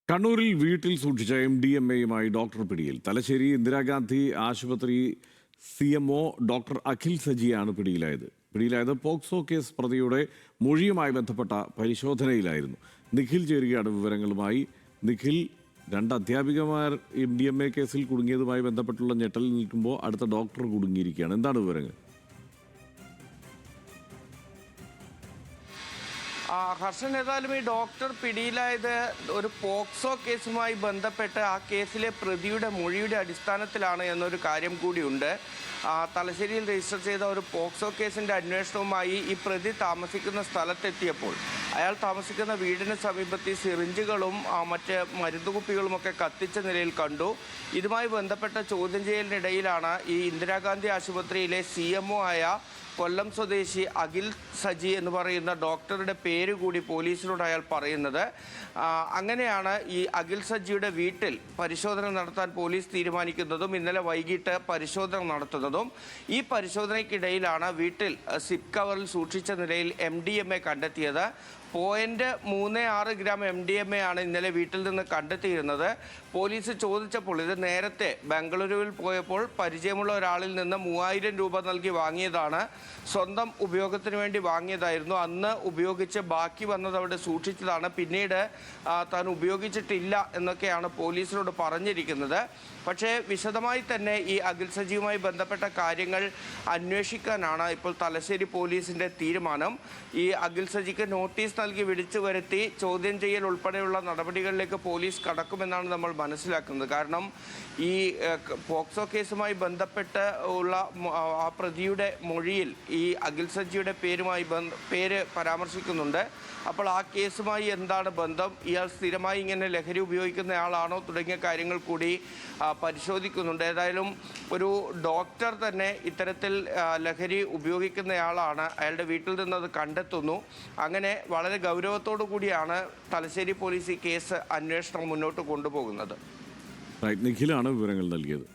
കണ്ണൂരിൽ വീട്ടിൽ സൂക്ഷിച്ച MDMA-യുമായി ഡോക്ടർ പിടിയിൽ. തലശ്ശേരി ഇന്ദിരാഗാന്ധി ആശുപത്രി CMO ഡോക്ടർ അഖിൽ സജിയാണ് പിടിയിലായത് പോക്സോ കേസ് പ്രതിയുടെ മൊഴിയുമായി ബന്ധപ്പെട്ട പരിശോധനയിലായിരുന്നു. നിഖിൽ ചേരുകയാണ് വിവരങ്ങളുമായി. നിഖിൽ, രണ്ട് അധ്യാപികമാർ MDMA കേസിൽ കുടുങ്ങിയതുമായി ബന്ധപ്പെട്ടുള്ള ഞെട്ടലിൽ നിൽക്കുമ്പോൾ അടുത്ത ഡോക്ടർ കുടുങ്ങിയിരിക്കുകയാണ്. എന്താണ് വിവരങ്ങൾ? ഹർഷൻ, ഏതായാലും ഈ ഡോക്ടർ പിടിയിലായത് ഒരു പോക്സോ കേസുമായി ബന്ധപ്പെട്ട് ആ കേസിലെ പ്രതിയുടെ മൊഴിയുടെ അടിസ്ഥാനത്തിലാണ് എന്നൊരു കാര്യം കൂടിയുണ്ട്. തലശ്ശേരിയിൽ രജിസ്റ്റർ ചെയ്ത ഒരു പോക്സോ കേസിൻ്റെ അന്വേഷണവുമായി ഈ പ്രതി താമസിക്കുന്ന സ്ഥലത്തെത്തിയപ്പോൾ അയാൾ താമസിക്കുന്ന വീടിന് സമീപത്ത് സിറിഞ്ചുകളും മറ്റ് മരുന്നുകുപ്പികളുമൊക്കെ കത്തിച്ച നിലയിൽ കണ്ടു. ഇതുമായി ബന്ധപ്പെട്ട ചോദ്യം ചെയ്യലിനിടയിലാണ് ഈ ഇന്ദിരാഗാന്ധി ആശുപത്രിയിലെ CMO ആയ കൊല്ലം സ്വദേശി അഖിൽ സജി എന്ന് പറയുന്ന ഡോക്ടറുടെ പേര് കൂടി പോലീസിനോട് അയാൾ പറയുന്നത്. അങ്ങനെയാണ് ഈ അഖിൽ സജിയുടെ വീട്ടിൽ പരിശോധന നടത്താൻ പോലീസ് തീരുമാനിക്കുന്നതും ഇന്നലെ വൈകിട്ട് പരിശോധന നടത്തുന്നതും. ഈ പരിശോധനയ്ക്കിടയിലാണ് വീട്ടിൽ സിപ്പ് കവറിൽ സൂക്ഷിച്ച നിലയിൽ MDMA കണ്ടെത്തിയത്. 0.36 ഗ്രാം MDMA ആണ് ഇന്നലെ വീട്ടിൽ നിന്ന് കണ്ടെത്തിയിരുന്നത്. പോലീസ് ചോദിച്ചപ്പോൾ ഇത് നേരത്തെ ബംഗളൂരുവിൽ പോയപ്പോൾ പരിചയമുള്ള ഒരാളിൽ നിന്ന് 3000 രൂപ നൽകി വാങ്ങിയതാണ്, സ്വന്തം ഉപയോഗത്തിന് വേണ്ടി വാങ്ങിയതായിരുന്നു, അന്ന് ഉപയോഗിച്ച് ബാക്കി വന്നത് അവിടെ സൂക്ഷിച്ചതാണ്, പിന്നീട് താൻ ഉപയോഗിച്ചിട്ടില്ല എന്നൊക്കെയാണ് പോലീസിനോട് പറഞ്ഞിരിക്കുന്നത്. പക്ഷേ വിശദമായി തന്നെ ഈ അഖിൽ സജിയുമായി ബന്ധപ്പെട്ട കാര്യങ്ങൾ അന്വേഷിക്കാനാണ് ഇപ്പോൾ തലശ്ശേരി പോലീസിൻ്റെ തീരുമാനം. ഈ അഖിൽ സജിക്ക് നോട്ടീസ് നൽകി വിളിച്ചു വരുത്തി ചോദ്യം ചെയ്യൽ ഉൾപ്പെടെയുള്ള നടപടികളിലേക്ക് പോലീസ് കടക്കുമെന്നാണ് നമ്മൾ മനസ്സിലാക്കുന്നത്. കാരണം ഈ പോക്സോ കേസുമായി ബന്ധപ്പെട്ട് ഉള്ള ആ പ്രതിയുടെ മൊഴിയിൽ ഈ അഖിൽ സജിയുടെ പേര് പരാമർശിക്കുന്നുണ്ട്. അപ്പോൾ ആ കേസുമായി എന്താണ് ബന്ധം, ഇയാൾ സ്ഥിരമായി ഇങ്ങനെ ലഹരി ഉപയോഗിക്കുന്നയാളാണോ തുടങ്ങിയ കാര്യങ്ങൾ കൂടി പരിശോധിക്കുന്നുണ്ട്. ഏതായാലും ഒരു ഡോക്ടർ തന്നെ ഇത്തരത്തിൽ ലഹരി ഉപയോഗിക്കുന്നയാളാണ്, അയാളുടെ വീട്ടിൽ നിന്നത് കണ്ടെത്തുന്നു. അങ്ങനെ വളരെ ഗൗരവത്തോടു കൂടിയാണ് തലശ്ശേരി പോലീസ് ഈ കേസ് അന്വേഷണം മുന്നോട്ട് കൊണ്ടുപോകുന്നത്. നിഖിലാണ് വിവരങ്ങൾ നൽകിയത്.